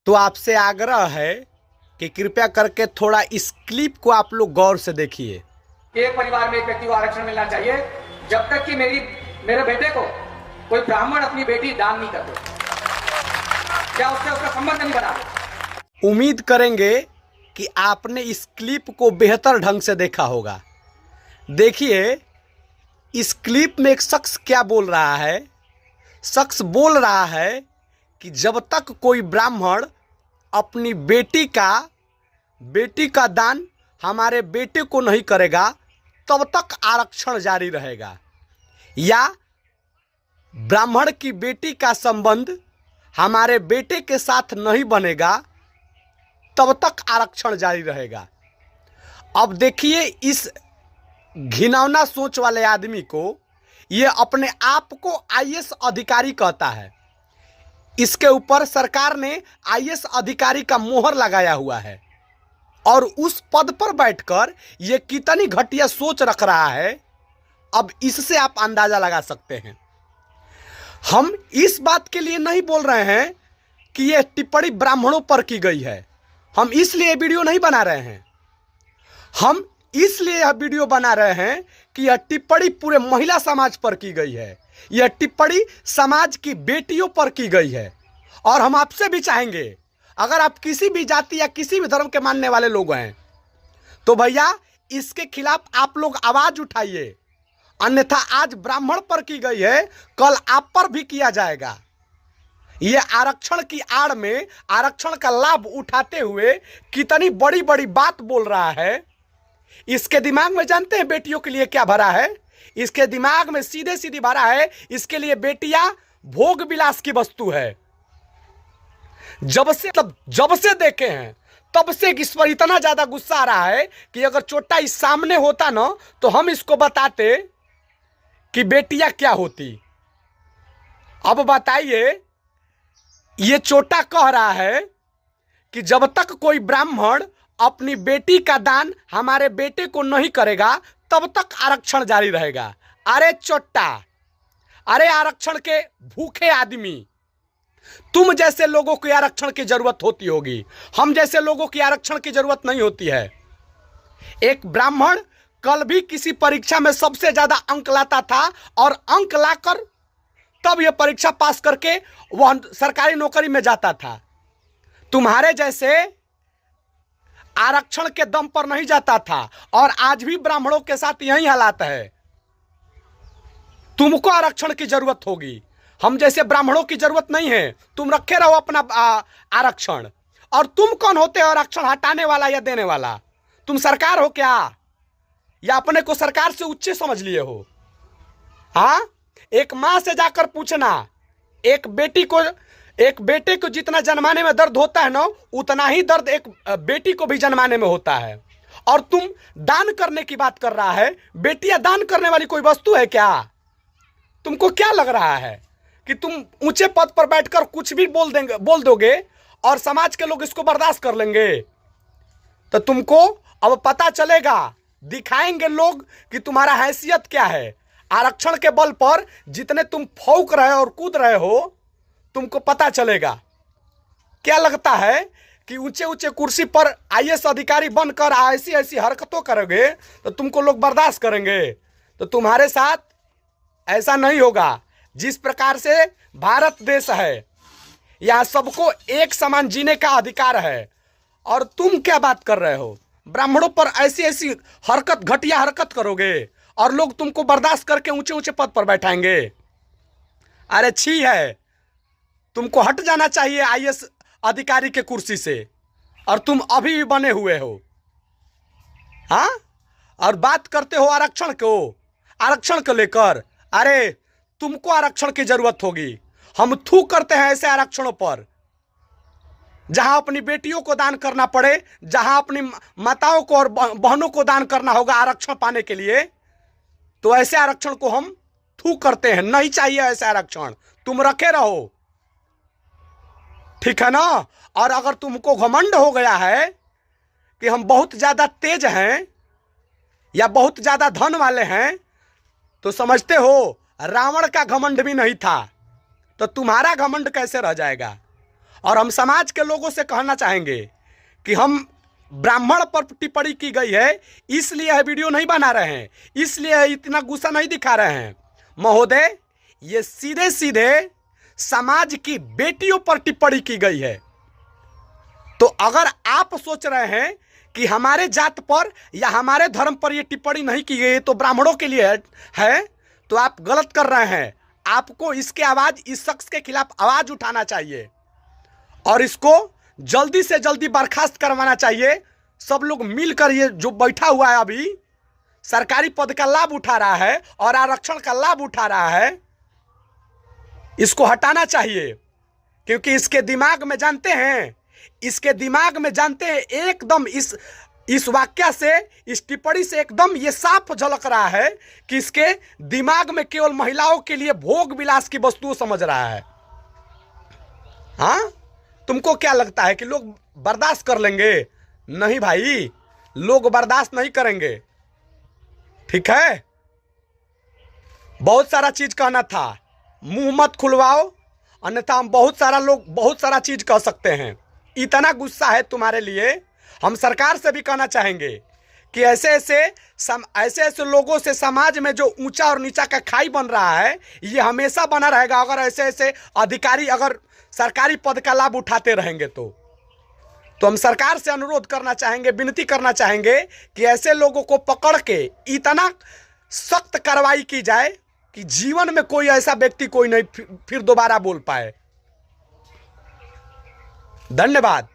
तो आपसे आग्रह है कि कृपया करके थोड़ा इस क्लिप को आप लोग गौर से देखिए। एक परिवार में एक व्यक्ति को आरक्षण मिलना चाहिए जब तक कि मेरे बेटे को कोई ब्राह्मण अपनी बेटी दान नहीं करते। क्या उससे उसका संबंध नहीं बना? उम्मीद करेंगे कि आपने इस क्लिप को बेहतर ढंग से देखा होगा। देखिए इस क्लिप में एक शख्स क्या बोल रहा है। शख्स बोल रहा है कि जब तक कोई ब्राह्मण अपनी बेटी का दान हमारे बेटे को नहीं करेगा तब तक आरक्षण जारी रहेगा, या ब्राह्मण की बेटी का संबंध हमारे बेटे के साथ नहीं बनेगा तब तक आरक्षण जारी रहेगा। अब देखिए इस घिनौना सोच वाले आदमी को, ये अपने आप को आईएएस अधिकारी कहता है। इसके ऊपर सरकार ने आईएएस अधिकारी का मोहर लगाया हुआ है और उस पद पर बैठकर ये कितनी घटिया सोच रख रहा है, अब इससे आप अंदाजा लगा सकते हैं। हम इस बात के लिए नहीं बोल रहे हैं कि यह टिप्पणी ब्राह्मणों पर की गई है। हम इसलिए वीडियो नहीं बना रहे हैं। हम इसलिए यह वीडियो बना रहे हैं कि यह टिप्पणी पूरे महिला समाज पर की गई है। यह टिप्पणी समाज की बेटियों पर की गई है। और हम आपसे भी चाहेंगे, अगर आप किसी भी जाति या किसी भी धर्म के मानने वाले लोग हैं तो भैया इसके खिलाफ आप लोग आवाज उठाइए। अन्यथा आज ब्राह्मण पर की गई है, कल आप पर भी किया जाएगा। यह आरक्षण की आड़ में आरक्षण का लाभ उठाते हुए कितनी बड़ी बड़ी बात बोल रहा है। इसके दिमाग में जानते हैं बेटियों के लिए क्या भरा है? इसके दिमाग में सीधे सीधी भरा है, इसके लिए बेटियां भोग विलास की वस्तु है। जब से देखे हैं तब से इस पर इतना ज्यादा गुस्सा आ रहा है कि अगर चोटा इस सामने होता ना तो हम इसको बताते कि बेटियां क्या होती। अब बताइए, ये चोटा कह रहा है कि जब तक कोई ब्राह्मण अपनी बेटी का दान हमारे बेटे को नहीं करेगा तब तक आरक्षण जारी रहेगा। अरे चोट्टा, अरे आरक्षण के भूखे आदमी, तुम जैसे लोगों को आरक्षण की जरूरत होती होगी, हम जैसे लोगों की आरक्षण की जरूरत नहीं होती है। एक ब्राह्मण कल भी किसी परीक्षा में सबसे ज्यादा अंक लाता था और अंक लाकर तब यह परीक्षा पास करके वह सरकारी नौकरी में जाता था। तुम्हारे जैसे आरक्षण के दम पर नहीं जाता था और आज भी ब्राह्मणों के साथ यही हालात है। तुमको आरक्षण की जरूरत होगी, हम जैसे ब्राह्मणों की जरूरत नहीं है। तुम रखे रहो अपना आरक्षण। और तुम कौन होते हो आरक्षण हटाने वाला या देने वाला? तुम सरकार हो क्या, या अपने को सरकार से उच्च समझ लिए हो? हाँ, एक मां से जाकर पूछना, एक बेटे को जितना जन्माने में दर्द होता है ना, उतना ही दर्द एक बेटी को भी जन्माने में होता है। और तुम दान करने की बात कर रहा है। बेटियां दान करने वाली कोई वस्तु है क्या? तुमको क्या लग रहा है कि तुम ऊंचे पद पर बैठकर कुछ भी बोल दोगे और समाज के लोग इसको बर्दाश्त कर लेंगे? तो तुमको अब पता चलेगा, दिखाएंगे लोग कि तुम्हारा हैसियत क्या है। आरक्षण के बल पर जितने तुम फौक रहे और कूद रहे हो, तुमको पता चलेगा। क्या लगता है कि ऊंचे ऊंचे कुर्सी पर आईएएस अधिकारी बनकर ऐसी ऐसी हरकतों करोगे तो तुमको लोग बर्दाश्त करेंगे? तो तुम्हारे साथ ऐसा नहीं होगा। जिस प्रकार से भारत देश है, यहाँ सबको एक समान जीने का अधिकार है, और तुम क्या बात कर रहे हो? ब्राह्मणों पर ऐसी ऐसी हरकत, घटिया हरकत करोगे और लोग तुमको बर्दाश्त करके ऊंचे ऊंचे पद पर बैठाएंगे? अरे छी है, तुमको हट जाना चाहिए आईएएस अधिकारी के कुर्सी से, और तुम अभी भी बने हुए हो। हाँ, और बात करते हो आरक्षण को लेकर। अरे तुमको आरक्षण की जरूरत होगी। हम थू करते हैं ऐसे आरक्षणों पर, जहां अपनी बेटियों को दान करना पड़े, जहां अपनी माताओं को और बहनों को दान करना होगा आरक्षण पाने के लिए, तो ऐसे आरक्षण को हम थू करते हैं। नहीं चाहिए ऐसे आरक्षण, तुम रखे रहो, ठीक है ना? और अगर तुमको घमंड हो गया है कि हम बहुत ज्यादा तेज हैं या बहुत ज्यादा धन वाले हैं, तो समझते हो रावण का घमंड भी नहीं था, तो तुम्हारा घमंड कैसे रह जाएगा? और हम समाज के लोगों से कहना चाहेंगे कि हम ब्राह्मण पर टिप्पणी की गई है इसलिए यह वीडियो नहीं बना रहे हैं, इसलिए इतना गुस्सा नहीं दिखा रहे हैं। महोदय, ये सीधे सीधे समाज की बेटियों पर टिप्पणी की गई है। तो अगर आप सोच रहे हैं कि हमारे जात पर या हमारे धर्म पर यह टिप्पणी नहीं की गई तो ब्राह्मणों के लिए है, तो आप गलत कर रहे हैं। आपको इसके आवाज, इस शख्स के खिलाफ आवाज उठाना चाहिए और इसको जल्दी से जल्दी बर्खास्त करवाना चाहिए। सब लोग मिलकर, ये जो बैठा हुआ है अभी सरकारी पद का लाभ उठा रहा है और आरक्षण का लाभ उठा रहा है, इसको हटाना चाहिए। क्योंकि इसके दिमाग में जानते हैं, एकदम इस वाक्य से, इस टिप्पणी से एकदम ये साफ झलक रहा है कि इसके दिमाग में केवल महिलाओं के लिए भोग विलास की वस्तु समझ रहा है। हाँ, तुमको क्या लगता है कि लोग बर्दाश्त कर लेंगे? नहीं भाई, लोग बर्दाश्त नहीं करेंगे। ठीक है, बहुत सारा चीज कहना था, मुंह मत खुलवाओ, अन्यथा हम बहुत सारा चीज कह सकते हैं। इतना गुस्सा है तुम्हारे लिए। हम सरकार से भी कहना चाहेंगे कि ऐसे ऐसे लोगों से समाज में जो ऊंचा और नीचा का खाई बन रहा है, ये हमेशा बना रहेगा अगर ऐसे अधिकारी अगर सरकारी पद का लाभ उठाते रहेंगे तो हम सरकार से अनुरोध करना चाहेंगे, विनती करना चाहेंगे कि ऐसे लोगों को पकड़ के इतना सख्त कार्रवाई की जाए कि जीवन में कोई ऐसा व्यक्ति कोई नहीं फिर दोबारा बोल पाए। धन्यवाद।